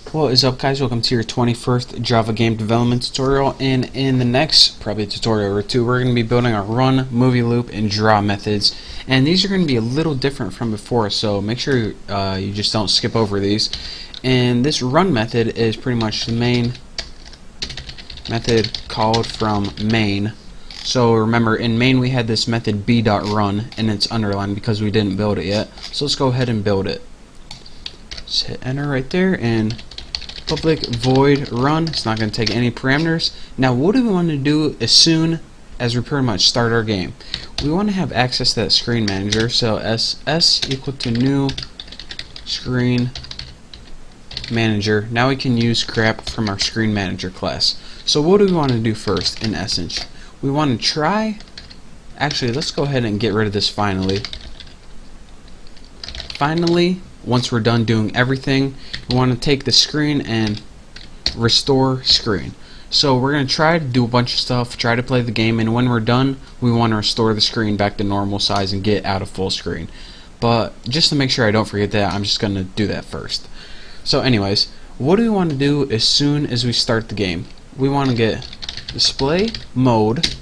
What is up, guys? Welcome to your 21st Java game development tutorial, and in the next probably tutorial or two we're going to be building our run, movie loop, and draw methods, and these are going to be a little different from before, so make sure you just don't skip over these. And this run method is pretty much the main method called from main. So remember, in main we had this method b.run, and it's underlined because we didn't build it yet, so let's go ahead and build it. Just hit enter right there, and public void run. It's not going to take any parameters. Now what do we want to do as soon as we pretty much start our game? We want to have access to that screen manager, so s equal to new screen manager. Now we can use crap from our screen manager class. So what do we want to do first? In essence, we want to try, actually let's go ahead and get rid of this finally. Once we're done doing everything, we want to take the screen and restore screen. So we're going to try to do a bunch of stuff, try to play the game, and when we're done we want to restore the screen back to normal size and get out of full screen. But just to make sure I don't forget that, I'm just going to do that first. So anyways, what do we want to do as soon as we start the game? We want to get display mode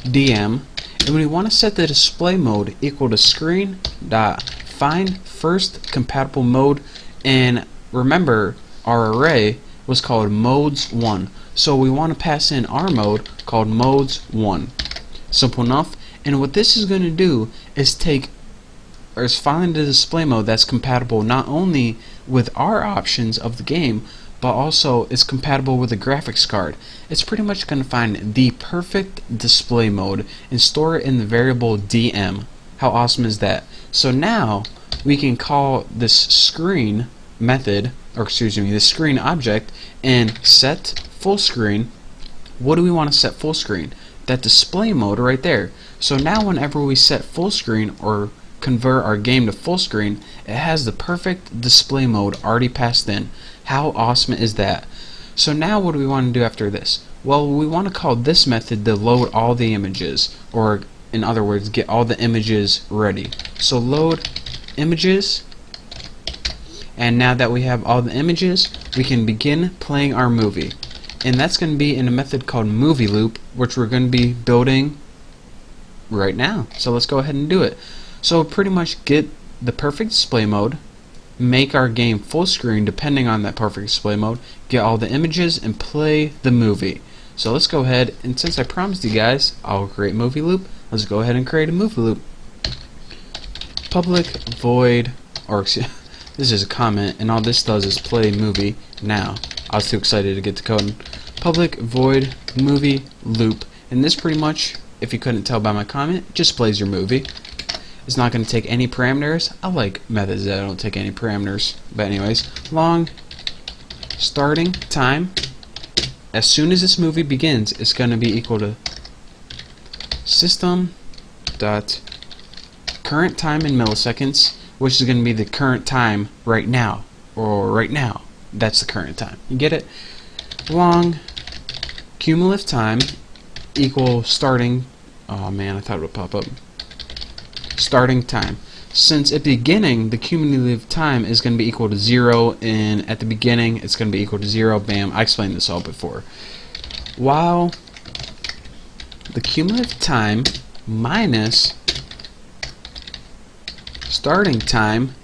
DM, and we want to set the display mode equal to screen dot find first compatible mode. And remember, our array was called modes1, so we want to pass in our mode called modes1. Simple enough. And what this is going to do is find the display mode that's compatible not only with our options of the game, but also is compatible with the graphics card. It's pretty much going to find the perfect display mode and store it in the variable DM. How awesome is that? So now we can call this screen method, or excuse me, the screen object, and set full screen. What do we want to set full screen? That display mode right there. So now whenever we set full screen or convert our game to full screen, it has the perfect display mode already passed in. How awesome is that? So now what do we want to do after this? Well, we want to call this method to load all the images, or in other words, get all the images ready. So load images, and now that we have all the images, we can begin playing our movie. And that's going to be in a method called movie loop, which we're going to be building right now. So let's go ahead and do it. So pretty much get the perfect display mode, make our game full screen depending on that perfect display mode, get all the images, and play the movie. So let's go ahead, and since I promised you guys I'll create movie loop, let's go ahead and create a movie loop. Public void, or this is a comment, and all this does is play movie. Now I was too excited to get to coding. Public void movie loop, and this pretty much, if you couldn't tell by my comment, just plays your movie. It's not going to take any parameters. I like methods that don't take any parameters. But anyways, long starting time. As soon as this movie begins, it's going to be equal to system dot current time in milliseconds, which is going to be the current time right now, or right now. That's the current time. You get it? Long cumulative time equal starting. Oh man, I thought it would pop up. Starting time. Since at the beginning the cumulative time is going to be equal to 0, and at the beginning it's going to be equal to 0. Bam, I explained this all before. While the cumulative time minus starting time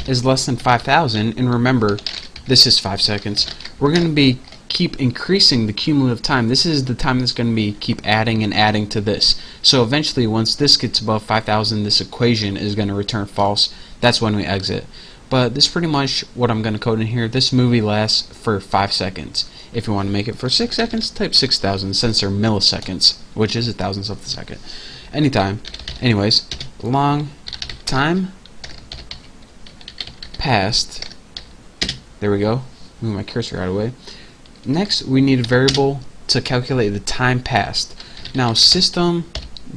is less than 5,000, and remember this is 5 seconds, we're going to keep increasing the cumulative time. This is the time that's going to be keep adding and adding to this. So eventually once this gets above 5,000, this equation is going to return false. That's when we exit. But this is pretty much what I'm going to code in here. This movie lasts for 5 seconds. If you want to make it for 6 seconds, type 6,000 since they're milliseconds, which is a thousandth of the second. Anytime. Anyways, long time passed. There we go. Move my cursor out of the way. Next, we need a variable to calculate the time passed. Now, system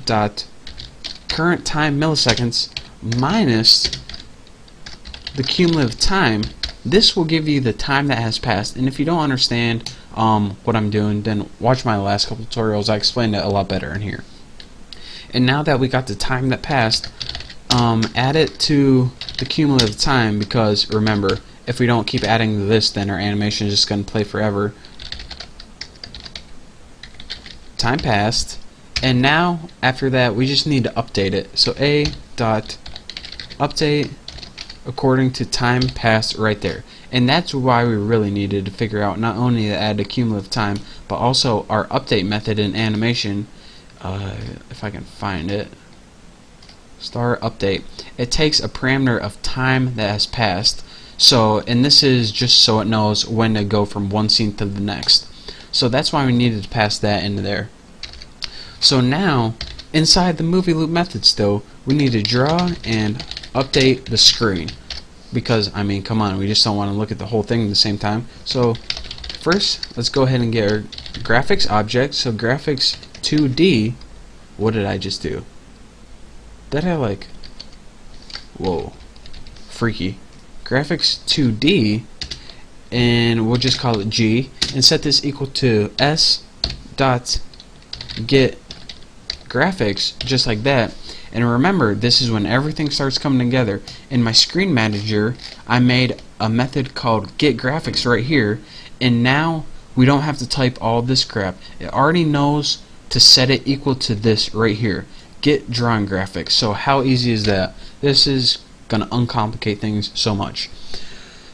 dot current time milliseconds minus the cumulative time. This will give you the time that has passed. And if you don't understand what I'm doing, then watch my last couple tutorials. I explained it a lot better in here. And now that we got the time that passed, add it to the cumulative time, because remember, if we don't keep adding this, then our animation is just going to play forever. Time passed, and now after that we just need to update it. So a dot update according to time passed right there. And that's why we really needed to figure out not only to add a cumulative time, but also our update method in animation. If I can find it, star update. It takes a parameter of time that has passed. So, and this is just so it knows when to go from one scene to the next. So that's why we needed to pass that into there. So now, inside the movie loop method still, we need to draw and update the screen. Because, I mean, come on, we just don't want to look at the whole thing at the same time. So, first, let's go ahead and get our graphics object. So, graphics 2D, what did I just do? Did I like, whoa, freaky. Graphics 2D, and we'll just call it G, and set this equal to s dot get graphics, just like that. And remember, this is when everything starts coming together. In my screen manager, I made a method called get graphics right here, and now we don't have to type all this crap. It already knows to set it equal to this right here, get drawing graphics. So how easy is that? This is gonna uncomplicate things so much.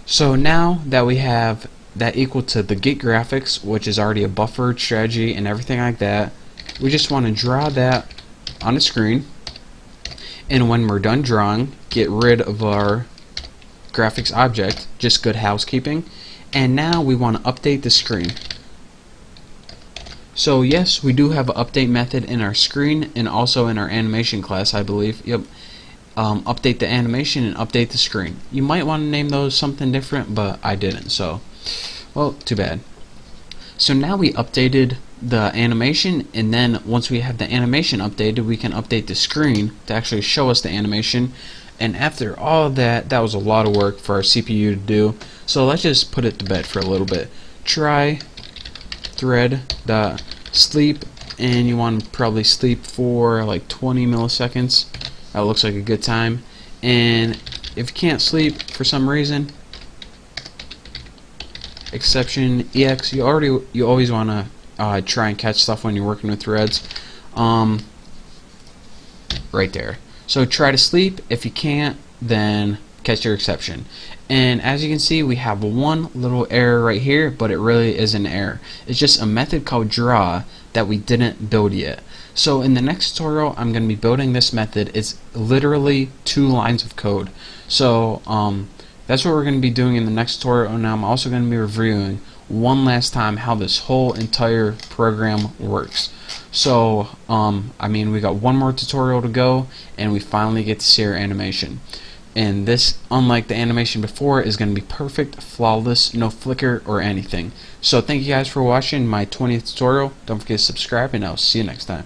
So now that we have that equal to the get graphics, which is already a buffered strategy and everything like that, we just want to draw that on the screen, and when we're done drawing, get rid of our graphics object, just good housekeeping. And now we want to update the screen. So yes, we do have an update method in our screen and also in our animation class, I believe. Yep. Update the animation and update the screen. You might want to name those something different, but I didn't, so well, too bad. So now we updated the animation, and then once we have the animation updated, we can update the screen to actually show us the animation. And after all of that, that was a lot of work for our CPU to do, so let's just put it to bed for a little bit. Try thread dot sleep, and you want to probably sleep for like 20 milliseconds. That looks like a good time. And if you can't sleep for some reason, exception ex, you always want to try and catch stuff when you're working with threads. Right there. So try to sleep. If you can't, then catch your exception. And as you can see, we have one little error right here, but it really isn't an error. It's just a method called draw that we didn't build yet. So in the next tutorial, I'm going to be building this method. It's literally 2 lines of code. So that's what we're going to be doing in the next tutorial, and I'm also going to be reviewing one last time how this whole entire program works. So I mean, we got one more tutorial to go, and we finally get to see our animation. And this, unlike the animation before, is going to be perfect, flawless, no flicker or anything. So thank you guys for watching my 20th tutorial. Don't forget to subscribe, and I'll see you next time.